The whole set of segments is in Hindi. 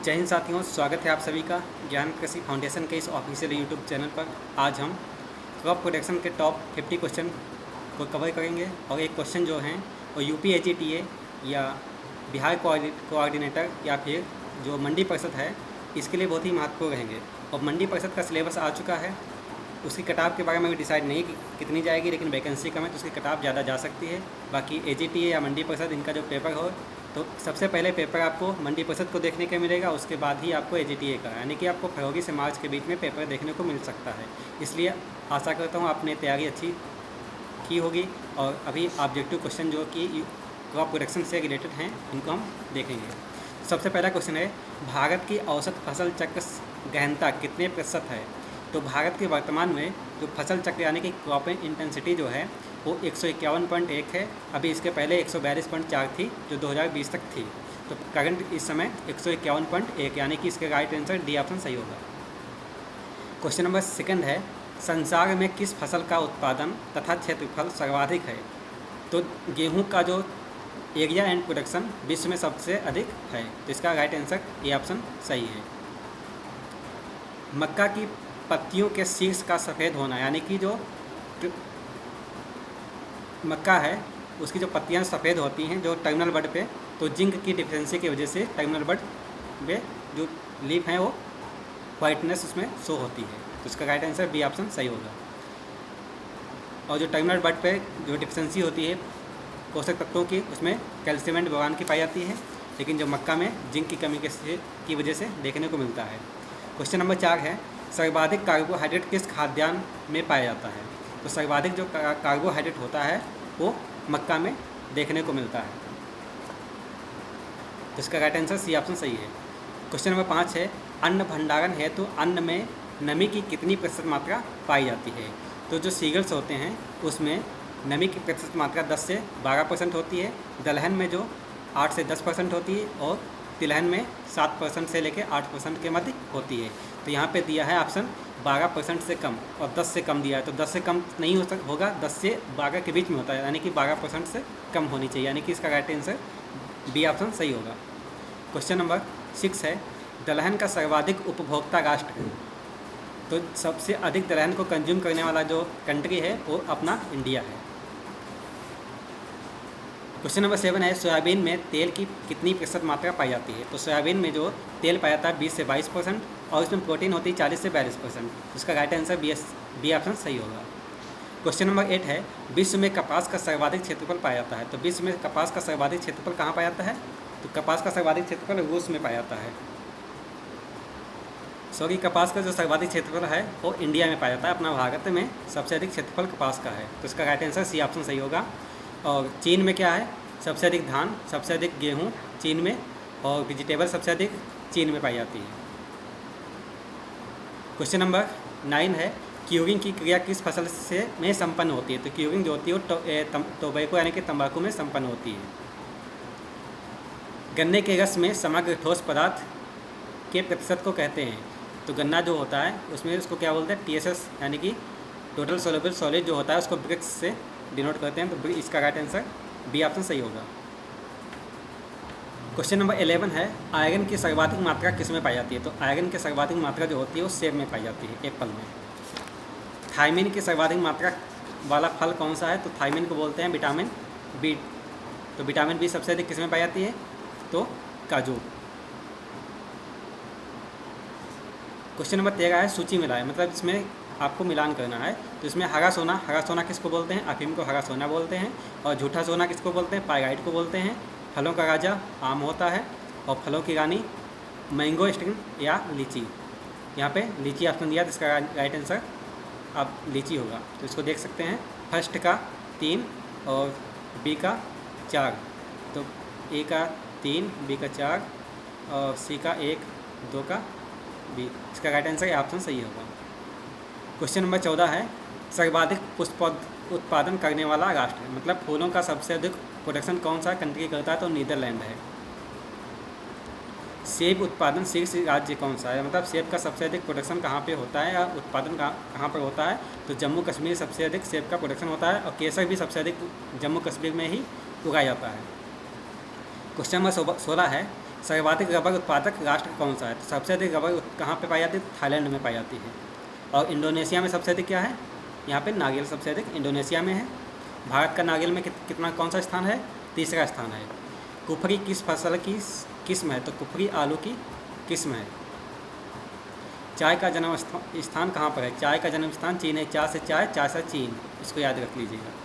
जय हिंद साथियों, स्वागत है आप सभी का ज्ञान कृषि फाउंडेशन के इस ऑफिशियल यूट्यूब चैनल पर। आज हम क्रॉप प्रोटेक्शन के टॉप 50 क्वेश्चन को कवर करेंगे और एक क्वेश्चन जो हैं वो यूपीएजीटीए या बिहार कोऑर्डिनेटर या फिर जो मंडी परिषद है इसके लिए बहुत ही महत्वपूर्ण रहेंगे। और मंडी परिषद का सिलेबस आ चुका है, उसकी कटाव के बारे में भी डिसाइड नहीं कि कितनी जाएगी, लेकिन वैकेंसी कम है तो उसकी कटाव ज़्यादा जा सकती है। बाकी एजीटीए या मंडी परिषद इनका जो पेपर हो तो सबसे पहले पेपर आपको मंडी परिषद को देखने को मिलेगा, उसके बाद ही आपको एजीटीए का, यानी कि आपको फरवरी से मार्च के बीच में पेपर देखने को मिल सकता है। इसलिए आशा करता हूँ आपने तैयारी अच्छी की होगी। और अभी ऑब्जेक्टिव क्वेश्चन जो कि क्रॉप प्रोडक्शन से रिलेटेड हैं इनको हम देखेंगे। सबसे पहला क्वेश्चन है, भारत की औसत फसल चक्र गहनता कितने प्रतिशत है? तो भारत के वर्तमान में जो फसल चक्र यानी कि क्रॉपिंग इंटेंसिटी जो है वो 151.1 है। अभी इसके पहले 142.4 थी जो 2020 तक थी। तो करंट इस समय 151.1 यानी कि इसके राइट आंसर डी ऑप्शन सही होगा। क्वेश्चन नंबर सेकंड है, संसार में किस फसल का उत्पादन तथा क्षेत्रफल सर्वाधिक है? तो गेहूं का जो एरिया एंड प्रोडक्शन विश्व में सबसे अधिक है, तो इसका राइट आंसर ए ऑप्शन सही है। मक्का की पत्तियों के शीर्ष का सफ़ेद होना यानी कि जो मक्का है उसकी जो पत्तियां सफ़ेद होती हैं जो टर्मिनल बड पे, तो जिंक की डिफिशिएंसी की वजह से टर्मिनल बड पे जो लीफ हैं वो वाइटनेस उसमें शो होती है, तो इसका राइट आंसर बी ऑप्शन सही होगा। और जो टर्मिनल बड पे जो डिफिशिएंसी होती है पोषक तत्वों की, उसमें कैल्शियम एंड बोरान की पाई जाती है, लेकिन जो मक्का में जिंक की कमी की वजह से देखने को मिलता है। क्वेश्चन नंबर 4 है, सर्वाधिक कार्बोहाइड्रेट किस खाद्यान्न में पाया जाता है? तो सर्वाधिक जो कार्बोहाइड्रेट होता है वो मक्का में देखने को मिलता है, तो इसका राइट आंसर सी ऑप्शन सही है। क्वेश्चन नंबर 5 है, अन्न भंडारण है तो अन्न में नमी की कितनी प्रतिशत मात्रा पाई जाती है? तो जो सीरियल्स होते हैं उसमें नमी की प्रतिशत मात्रा 10 से 12% होती है, दलहन में जो 8 से 10% होती है और तिलहन में 7% से लेकर 8% के मध्य होती है। तो यहाँ पे दिया है ऑप्शन 12% से कम और 10 से कम दिया है, तो 10 से कम नहीं होगा, 10 से 12 के बीच में होता है, यानी कि 12% से कम होनी चाहिए, यानी कि इसका राइट आंसर बी ऑप्शन सही होगा। क्वेश्चन नंबर 6 है, दलहन का सर्वाधिक उपभोक्ता राष्ट्र है? तो सबसे अधिक दलहन को कंज्यूम करने वाला जो कंट्री है वो अपना इंडिया है। क्वेश्चन नंबर 7 है, सोयाबीन में तेल की कितनी प्रतिशत मात्रा पाई जाती है? तो सोयाबीन में जो तेल पाया जाता है 20 से 22% और इसमें प्रोटीन होती है 40 से 42%, इसका राइट आंसर बी ऑप्शन सही होगा। क्वेश्चन नंबर 8 है, विश्व में कपास का सर्वाधिक क्षेत्रफल पाया जाता है? तो विश्व में कपास का सर्वाधिक क्षेत्रफल कहाँ पाया जाता है? तो कपास का सर्वाधिक क्षेत्रफल रूस में पाया जाता है। कपास का जो सर्वाधिक क्षेत्रफल है वो इंडिया में पाया जाता है, अपना भारत में सबसे अधिक क्षेत्रफल कपास का है, तो इसका राइट आंसर सी ऑप्शन सही होगा। और चीन में क्या है? सबसे अधिक धान, सबसे अधिक गेहूं चीन में, और वेजिटेबल सबसे अधिक चीन में पाई जाती है। क्वेश्चन नंबर 9 है, क्यूरिंग की क्रिया किस फसल से में संपन्न होती है? तो क्यूरिंग जो होती है वो टोबैको यानी कि तंबाकू में संपन्न होती है। गन्ने के रस में समग्र ठोस पदार्थ के प्रतिशत को कहते हैं? तो गन्ना जो होता है उसमें उसको क्या बोलते हैं? TSS यानी कि टोटल सोल्यूबल सॉलिड जो होता है उसको ब्रिक्स से डिनोट करते हैं, तो इसका राइट आंसर बी ऑप्शन सही होगा। क्वेश्चन नंबर 11 है, आयरन की सर्वाधिक मात्रा किस में पाई जाती है? तो आयरन की सर्वाधिक मात्रा जो होती है वो सेब में पाई जाती है, एप्पल में। थायमिन की सर्वाधिक मात्रा वाला फल कौन सा है? तो थायमिन को बोलते हैं विटामिन बी, तो विटामिन बी सबसे अधिक किस में पाई जाती है? तो काजू। क्वेश्चन नंबर 13 है, सूची मिलाएं, मतलब इसमें आपको मिलान करना है। तो इसमें हरा सोना किसको बोलते हैं? अफीम को हरा सोना बोलते हैं। और झूठा सोना किसको बोलते हैं? पाइराइट को बोलते हैं। फलों का राजा आम होता है और फलों की रानी मैंगो स्टिंग या लीची। यहाँ पे लीची ऑप्शन दिया, तो इसका राइट आंसर अब लीची होगा। तो इसको देख सकते हैं, फर्स्ट का 3 और बी का 4, तो ए का 3, बी का 4 और सी का 1, 2 का बी, इसका राइट आंसर ऑप्शन सही होगा। क्वेश्चन नंबर 14 है, सर्वाधिक पुष्प उत्पादन करने वाला राष्ट्र, मतलब फूलों का सबसे अधिक प्रोडक्शन कौन सा कंट्री करता है? तो नीदरलैंड है। सेब उत्पादन शीर्ष राज्य कौन सा है? मतलब सेब का सबसे अधिक प्रोडक्शन कहाँ पे होता है या उत्पादन कहाँ पर होता है? तो जम्मू कश्मीर सबसे अधिक सेब का प्रोडक्शन होता है और केसर भी सबसे अधिक जम्मू कश्मीर में ही उगाया जाता है। क्वेश्चन नंबर 16 है, सर्वाधिक रबर उत्पादक राष्ट्र कौन सा है? तो सबसे अधिक रबर कहाँ पे पाई जाती है? थाईलैंड में पाई जाती है। और इंडोनेशिया में सबसे अधिक क्या है? यहाँ पे नारियल सबसे अधिक इंडोनेशिया में है। भारत का नारियल में कितना कौन सा स्थान है? तीसरा स्थान है। कुफरी किस फसल की किस्म है? तो कुफरी आलू की किस्म है। चाय का जन्म स्थान कहाँ पर है? चाय का जन्म स्थान चीन है। चाय से चीन, इसको याद रख लीजिएगा।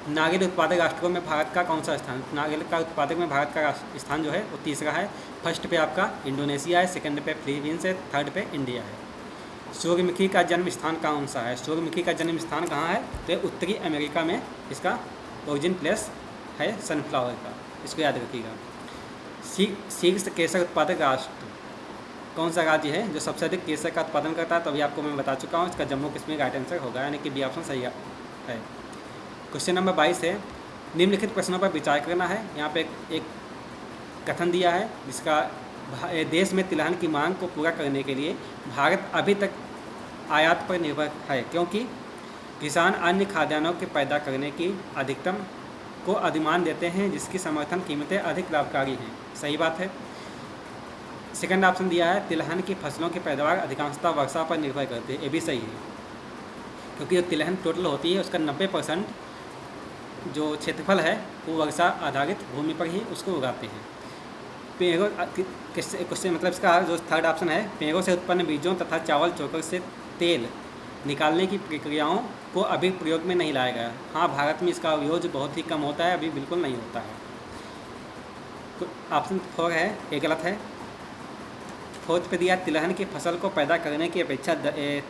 नारियल उत्पादक राष्ट्रों में भारत का कौन सा स्थान? नारियल का उत्पादक में भारत का स्थान जो है वो तीसरा है। फर्स्ट पे आपका इंडोनेशिया है, सेकंड पे फिलीपींस है, थर्ड पे इंडिया है। सूर्यमुखी का जन्म स्थान कौन सा है? सूर्यमुखी का जन्म स्थान कहाँ है? तो उत्तरी अमेरिका में इसका ओरिजिन प्लेस है सनफ्लावर का, इसको याद रखिएगा। शीर्ष केसर उत्पादक राष्ट्र कौन सा राज्य है जो सबसे अधिक केसर का उत्पादन करता है? तो अभी आपको मैं बता चुका हूँ, इसका जम्मू कश्मीर राइट आंसर होगा, यानी कि बी ऑप्शन सही है। क्वेश्चन नंबर 22 है, निम्नलिखित प्रश्नों पर विचार करना है। यहाँ पे एक कथन दिया है जिसका देश में तिलहन की मांग को पूरा करने के लिए भारत अभी तक आयात पर निर्भर है, क्योंकि किसान अन्य खाद्यान्नों के पैदा करने की अधिकतम को अधिमान देते हैं जिसकी समर्थन कीमतें अधिक लाभकारी हैं। सही बात है। सेकंड ऑप्शन दिया है, तिलहन की फसलों की पैदावार अधिकांशतः वर्षा पर निर्भर करती है। ये भी सही है, क्योंकि जो तिलहन टोटल होती है उसका 90% जो क्षेत्रफल है वो वर्षा आधारित भूमि पर ही उसको उगाते हैं। पेड़ों क्वेश्चन मतलब इसका जो थर्ड ऑप्शन है, पेड़ों से उत्पन्न बीजों तथा चावल चोकर से तेल निकालने की प्रक्रियाओं को अभी प्रयोग में नहीं लाया गया। हाँ, भारत में इसका उपयोग बहुत ही कम होता है, अभी बिल्कुल नहीं होता है। ऑप्शन 4 है, ये गलत है। फोर्थ पे दिया, तिलहन की फसल को पैदा करने की अपेक्षा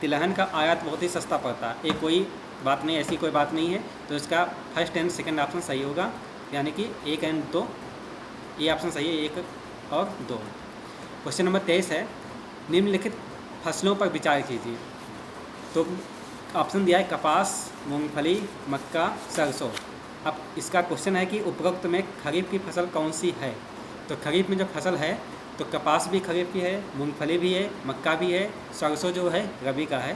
तिलहन का आयात बहुत ही सस्ता पड़ता है। ये कोई बात नहीं, ऐसी कोई बात नहीं है। तो इसका फर्स्ट एंड सेकंड ऑप्शन सही होगा, यानी कि 1 एंड 2, ये ऑप्शन सही है, 1 और 2। क्वेश्चन नंबर 23 है, निम्नलिखित फसलों पर विचार कीजिए। तो ऑप्शन दिया है कपास, मूंगफली, मक्का, सरसों। अब इसका क्वेश्चन है कि उपरोक्त में खरीफ की फसल कौन सी है? तो खरीफ में जो फसल है तो कपास भी खरीफ की है, मूंगफली भी है, मक्का भी है, सरसों जो है रबी का है।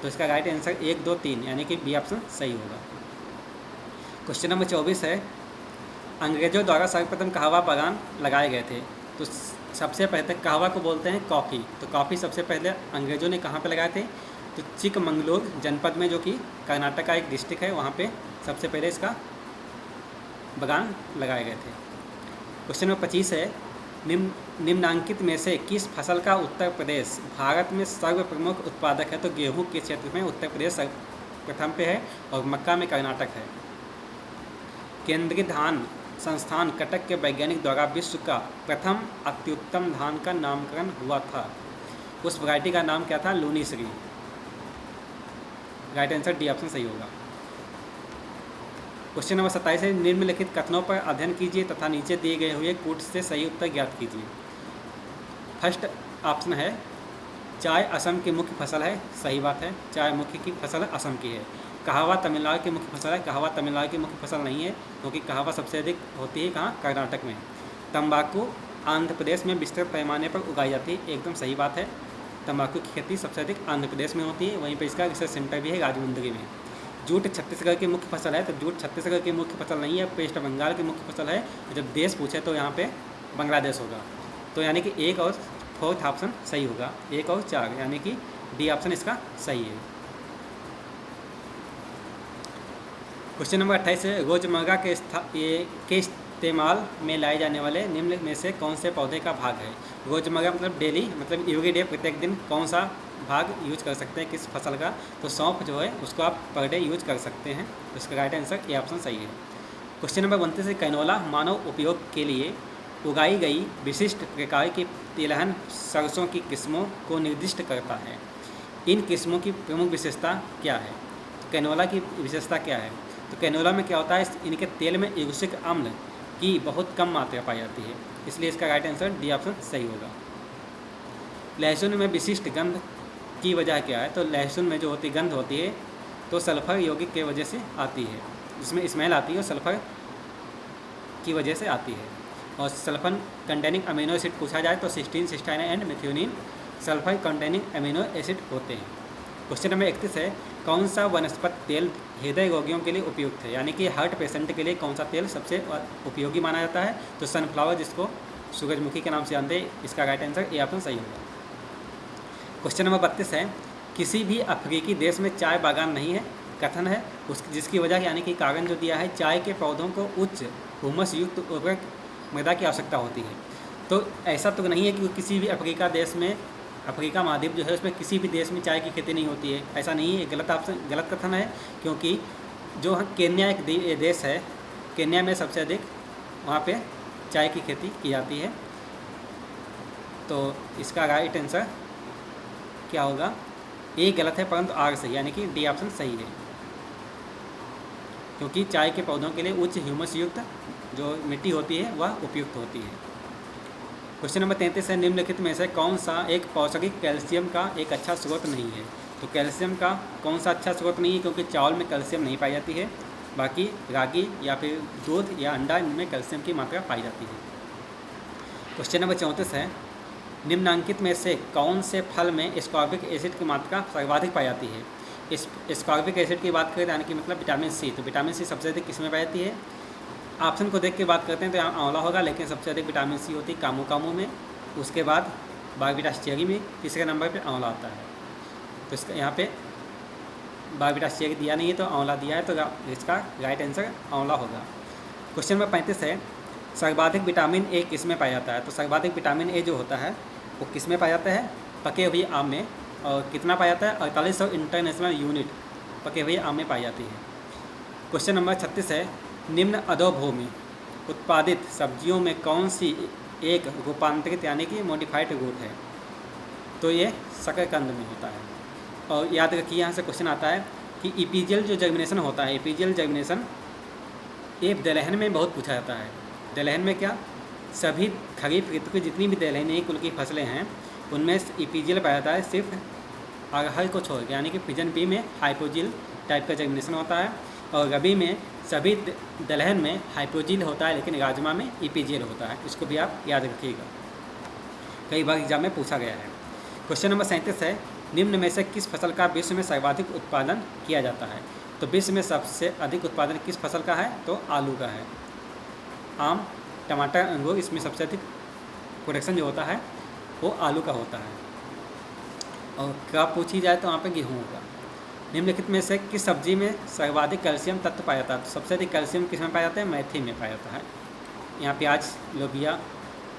तो इसका राइट आंसर 1, 2, 3 यानी कि बी ऑप्शन सही होगा। क्वेश्चन नंबर 24 है, अंग्रेज़ों द्वारा सर्वप्रथम कहवा बागान लगाए गए थे। तो सबसे पहले कहवा को बोलते हैं कॉफ़ी। तो कॉफ़ी सबसे पहले अंग्रेज़ों ने कहाँ पे लगाए थे? तो चिकमंगलूर जनपद में, जो कि कर्नाटक का एक डिस्ट्रिक्ट है, वहाँ पे सबसे पहले इसका बागान लगाए गए थे। क्वेश्चन नंबर 25 है, निम्नांकित में से किस फसल का उत्तर प्रदेश भारत में सर्वप्रमुख उत्पादक है? तो गेहूं के क्षेत्र में उत्तर प्रदेश प्रथम पे है और मक्का में कर्नाटक है। केंद्रीय धान संस्थान कटक के वैज्ञानिक द्वारा विश्व का प्रथम अत्युत्तम धान का नामकरण हुआ था। उस वैरायटी का नाम क्या था? लूनीश्री। राइट आंसर डी ऑप्शन सही होगा। क्वेश्चन नंबर 27 है, निम्नलिखित कथनों पर अध्ययन कीजिए तथा नीचे दिए गए हुए कूट से सही उत्तर ज्ञात कीजिए। फर्स्ट ऑप्शन है, चाय असम की मुख्य फसल है। सही बात है, चाय मुख्य की फसल असम की है। कहवा तमिलनाडु की मुख्य फसल है। कहवा तमिलनाडु की मुख्य फसल नहीं है, क्योंकि कहवा सबसे अधिक होती है कहाँ? कर्नाटक में। तंबाकू आंध्र प्रदेश में विस्तृत पैमाने पर उगाई जाती है। एकदम सही बात है, तंबाकू की खेती सबसे अधिक आंध्र प्रदेश में होती है, वहीं पर इसका रिसर्च सेंटर भी है राजमुंदरी में। जूट छत्तीसगढ़ की मुख्य फसल है। तो जूट छत्तीसगढ़ की मुख्य फसल नहीं है, वेस्ट बंगाल की मुख्य फसल है। जब देश पूछे तो यहाँ पे बांग्लादेश होगा। तो यानी कि 1 और 4 ऑप्शन सही होगा, 1 और 4, यानी कि डी ऑप्शन इसका सही है। क्वेश्चन नंबर 28 है, रोजमर्रा के इस्तेमाल में लाए जाने वाले निम्न में से कौन से पौधे का भाग है? रोजमर्रा मतलब डेली, मतलब एवरीडे, प्रत्येक दिन कौन सा भाग यूज कर सकते हैं किस फसल का? तो सौंफ जो है उसको आप पर डे यूज कर सकते हैं। तो इसका राइट आंसर ए ऑप्शन सही है। क्वेश्चन नंबर 29 है, कैनोला मानव उपयोग के लिए उगाई गई विशिष्ट प्रकार की तिलहन सरसों की किस्मों को निर्दिष्ट करता है। इन किस्मों की प्रमुख विशेषता क्या है? तो कैनोला की विशेषता क्या है? तो कैनोला में क्या होता है, इनके तेल में यूरिक अम्ल की बहुत कम मात्रा पाई जाती है, इसलिए इसका राइट आंसर डी ऑप्शन सही होगा। लहसुन में विशिष्ट गंध की वजह क्या है? तो लहसुन में जो होती गंध होती है तो सल्फर यौगिक की वजह से आती है, जिसमें स्मेल आती है और सल्फर की वजह से आती है। और सल्फर कंटेनिंग अमीनो एसिड पूछा जाए तो cysteine, cystine and methionine sulphur containing amino acid होते हैं। क्वेश्चन नंबर 31 है, कौन सा वनस्पति तेल हृदय रोगियों के लिए उपयुक्त है? यानी कि हार्ट पेशेंट के लिए कौन सा तेल सबसे उपयोगी माना जाता है? तो सनफ्लावर, जिसको सूरजमुखी के नाम से जानते हैं। इसका राइट आंसर ए ऑप्शन सही होगा। क्वेश्चन नंबर 32 है, किसी भी अफ्रीकी देश में चाय बागान नहीं है। कथन है उस जिसकी वजह यानी कि कारण जो दिया है, चाय के पौधों को उच्च हुमस युक्त उर्वरक मृदा की आवश्यकता होती है। तो ऐसा तो नहीं है कि किसी भी अफ्रीका देश में, अफ्रीका महाद्वीप जो है उसमें किसी भी देश में चाय की खेती नहीं होती है, ऐसा नहीं है। गलत ऑप्शन, गलत कथन है, क्योंकि जो केन्या एक देश है, केन्या में सबसे अधिक वहाँ पे चाय की खेती की जाती है। तो इसका राइट आंसर क्या होगा? ए गलत है परंतु आर सही, यानी कि डी ऑप्शन सही है, क्योंकि चाय के पौधों के लिए उच्च ह्यूमस युक्त जो मिट्टी होती है वह उपयुक्त होती है। क्वेश्चन नंबर 33 है, निम्नलिखित में से कौन सा एक पौष्टिक कैल्शियम का एक अच्छा स्रोत नहीं है। तो कैल्शियम का कौन सा अच्छा स्रोत नहीं है, क्योंकि चावल में कैल्शियम नहीं पाई जाती है, बाकी रागी या फिर दूध या अंडा, इनमें कैल्शियम की मात्रा पाई जाती है। क्वेश्चन नंबर 34 है, निम्नांकित में से कौन से फल में एस्कॉर्बिक एसिड की मात्रा सर्वाधिक पाई जाती है। इस एस्कॉर्बिक एसिड की बात करें यानी कि मतलब विटामिन सी, तो विटामिन सी सबसे अधिक किस में पाई जाती है? ऑप्शन को देख के बात करते हैं तो यहाँ आंवला होगा, लेकिन सबसे अधिक विटामिन सी होती है कामू में, उसके बाद बारबीटास चेरी में, तीसरे नंबर पे आंवला आता है। तो इसका यहाँ पे बारबीटास चेरी दिया नहीं है तो आंवला दिया है, तो इसका राइट आंसर आंवला होगा। क्वेश्चन नंबर 35 है, सर्वाधिक विटामिन ए किस में पाया जाता है। तो सर्वाधिक विटामिन ए जो होता है वो किस में पाया जाता है? पके हुए आम में। और कितना पाया जाता है? 4800 इंटरनेशनल यूनिट पके हुए आम में पाई जाती है। क्वेश्चन नंबर 36 है, निम्न अधोभूमि उत्पादित सब्जियों में कौन सी एक रूपांतरित यानी कि मॉडिफाइड रूट है। तो ये शकरकंद में होता है। और याद रखिए यहाँ से क्वेश्चन आता है कि इपीजियल जो जर्मिनेशन होता है, इपीजियल जर्मिनेशन ये दलहन में बहुत पूछा जाता है। दलहन में क्या, सभी खरीफ ऋतु की जितनी भी दलहनी कुल की फसलें हैं उनमें इपीजियल पाया जाता है, सिर्फ अरहर को छोड़ के, यानी कि पिजन बी में हाइपोजिल टाइप का जर्मिनेशन होता है, और रबी में सभी दलहन में हाइपोजिल होता है, लेकिन राजमा में इपीजियल होता है। इसको भी आप याद रखिएगा, कई बार एग्जाम में पूछा गया है। क्वेश्चन नंबर 37 है, निम्न में से किस फसल का विश्व में सर्वाधिक उत्पादन किया जाता है। तो विश्व में सबसे अधिक उत्पादन किस फसल का है? तो आलू का है। आम, टमाटर, अंगूर, इसमें सबसे अधिक प्रोडक्शन जो होता है वो आलू का होता है। और क्रॉप पूछी जाए तो वहाँ पे गेहूँ होगा। निम्नलिखित में से किस सब्जी में सर्वाधिक कैल्शियम तत्व पाया जाता है। तो सबसे अधिक कैल्शियम किस में पाया जाता है? मेथी में पाया जाता है। यहाँ प्याज, लोबिया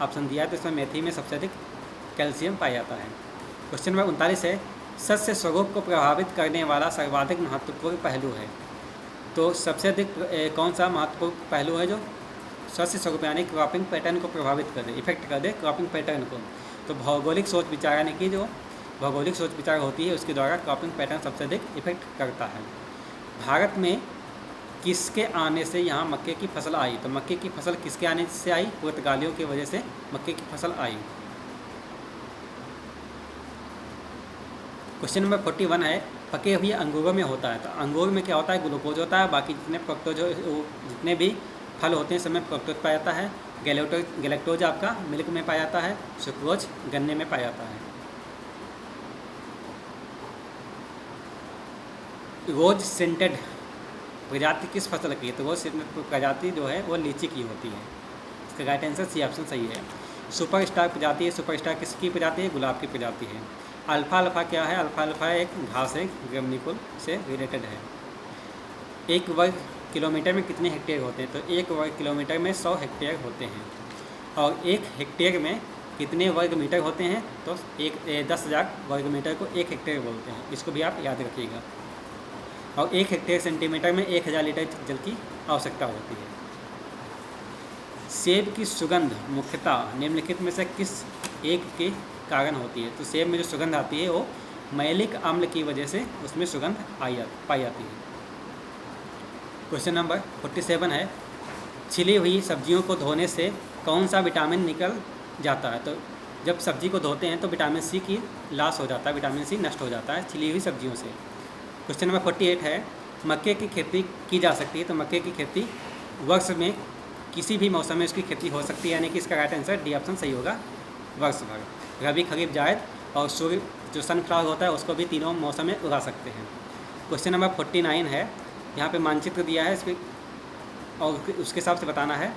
ऑप्शन दिया है, तो इसमें मेथी में सबसे अधिक कैल्शियम पाया जाता है। क्वेश्चन नंबर 39 है, सस्य स्वरूप को प्रभावित करने वाला सर्वाधिक महत्वपूर्ण पहलू है। तो सबसे अधिक कौन सा महत्वपूर्ण पहलू है जो सस्य स्वरूप यानी क्रॉपिंग पैटर्न को प्रभावित कर दे, इफेक्ट कर दे क्रॉपिंग पैटर्न को। तो भौगोलिक सोच विचार यानी कि जो भौगोलिक सोच विचार होती है उसके द्वारा क्रॉपिंग पैटर्न सबसे अधिक इफेक्ट करता है। भारत में किसके आने से यहाँ मक्के की फसल आई। तो मक्के की फसल किसके आने से आई? पुर्तगालियों की वजह से मक्के की फसल आई। क्वेश्चन नंबर 41 है, पके हुए अंगूरों में होता है। तो अंगूर में क्या होता है? ग्लूकोज होता है, बाकी जितने भी फल होते हैं सब में फ्रक्टोज पाया जाता है। गैलेक्टोज आपका मिल्क में पाया जाता है, सुक्रोज गन्ने में पाया जाता है। रोज सेंटेड प्रजाति किस फसल की है? तो रोज सेंटेड प्रजाति जो है वो लीची की होती है। इसका राइट आंसर सी ऑप्शन सही है। सुपर स्टार प्रजाति है, सुपर स्टार किसकी प्रजाति है? गुलाब की प्रजाति है। अल्फा अल्फा क्या है? अल्फा अल्फा एक घास है, ग्रेमनिकुल से रिलेटेड है। एक वर्ग किलोमीटर में कितने हेक्टेयर होते हैं? तो एक वर्ग किलोमीटर में 100 हेक्टेयर होते हैं। और एक हेक्टेयर में कितने वर्ग मीटर होते हैं? तो 10,000 वर्ग मीटर को एक हेक्टेयर बोलते हैं। इसको भी आप याद रखिएगा। और एक हेक्टेयर सेंटीमीटर में 1000 लीटर जल की आवश्यकता होती है। सेब की सुगंध मुख्यतः निम्नलिखित में से किस एक के कारण होती है? तो सेब में जो सुगंध आती है वो मैलिक अम्ल की वजह से उसमें सुगंध पाई जाती है। क्वेश्चन नंबर 47 है, छिली हुई सब्जियों को धोने से कौन सा विटामिन निकल जाता है? तो जब सब्जी को धोते हैं तो विटामिन सी की लॉस हो जाता है, विटामिन सी नष्ट हो जाता है छिली हुई सब्जियों से। क्वेश्चन नंबर 48 है, मक्के की खेती की जा सकती है। तो मक्के की खेती वर्ष में किसी भी मौसम में उसकी खेती हो सकती है, यानी कि इसका राइट आंसर डी ऑप्शन सही होगा, वर्ष भर। रबी, खरीफ, जायद और सूर्य जो सनफ्लावर होता है उसको भी तीनों मौसम में उगा सकते हैं। क्वेश्चन नंबर 49 है, यहाँ पे मानचित्र दिया है इस पर और उसके हिसाब से बताना है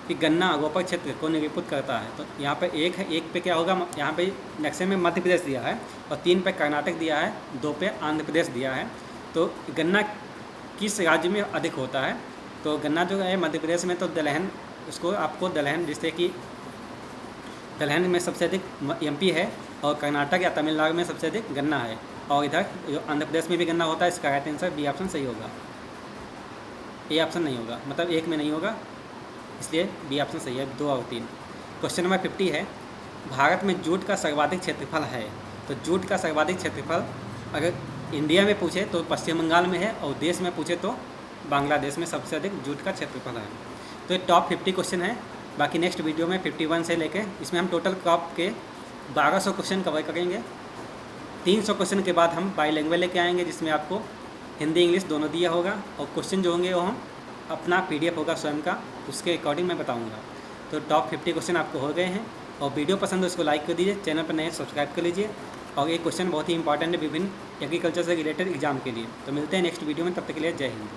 कि गन्ना अगोपर क्षेत्र को निरूपित करता है। तो यहाँ पे एक है, एक पे क्या होगा, यहाँ पे नक्शे में मध्य प्रदेश दिया है और 3 पे कर्नाटक दिया है, 2 पे आंध्र प्रदेश दिया है। तो गन्ना किस राज्य में अधिक होता है, तो गन्ना जो है मध्य प्रदेश में तो दलहन, उसको आपको दलहन, जिससे कि दलहन में सबसे अधिक MP है और कर्नाटक या तमिलनाडु में सबसे अधिक गन्ना है। और इधर जो आंध्र प्रदेश में भी गन्ना होता है। इसका राइट आंसर बी ऑप्शन सही होगा, ए ऑप्शन नहीं होगा, मतलब एक में नहीं होगा, इसलिए बी ऑप्शन सही है। 2 और 3। क्वेश्चन नंबर 50 है, भारत में जूट का सर्वाधिक क्षेत्रफल है। तो जूट का सर्वाधिक क्षेत्रफल अगर इंडिया में पूछे तो पश्चिम बंगाल में है, और देश में पूछे तो बांग्लादेश में सबसे अधिक जूट का क्षेत्रफल है। तो ये टॉप 50 क्वेश्चन है। बाकी नेक्स्ट वीडियो में 51 से लेके इसमें हम टोटल क्रॉप के 1200 क्वेश्चन कवर करेंगे। 300 क्वेश्चन के बाद हम बाईलैंग्वेज लेके आएंगे, जिसमें आपको हिंदी इंग्लिश दोनों दिया होगा, और क्वेश्चन जो होंगे वो हम अपना PDF होगा स्वयं का, उसके अकॉर्डिंग मैं बताऊंगा। तो टॉप 50 क्वेश्चन आपको हो गए हैं, और वीडियो पसंद है उसको लाइक कर दीजिए, चैनल पर नए सब्सक्राइब कर लीजिए। और एक क्वेश्चन बहुत ही इंपॉर्टेंट है विभिन्न एग्रीकल्चर से रिलेटेड एग्जाम के लिए। तो मिलते हैं नेक्स्ट वीडियो में, तब तक के लिए जय हिंद।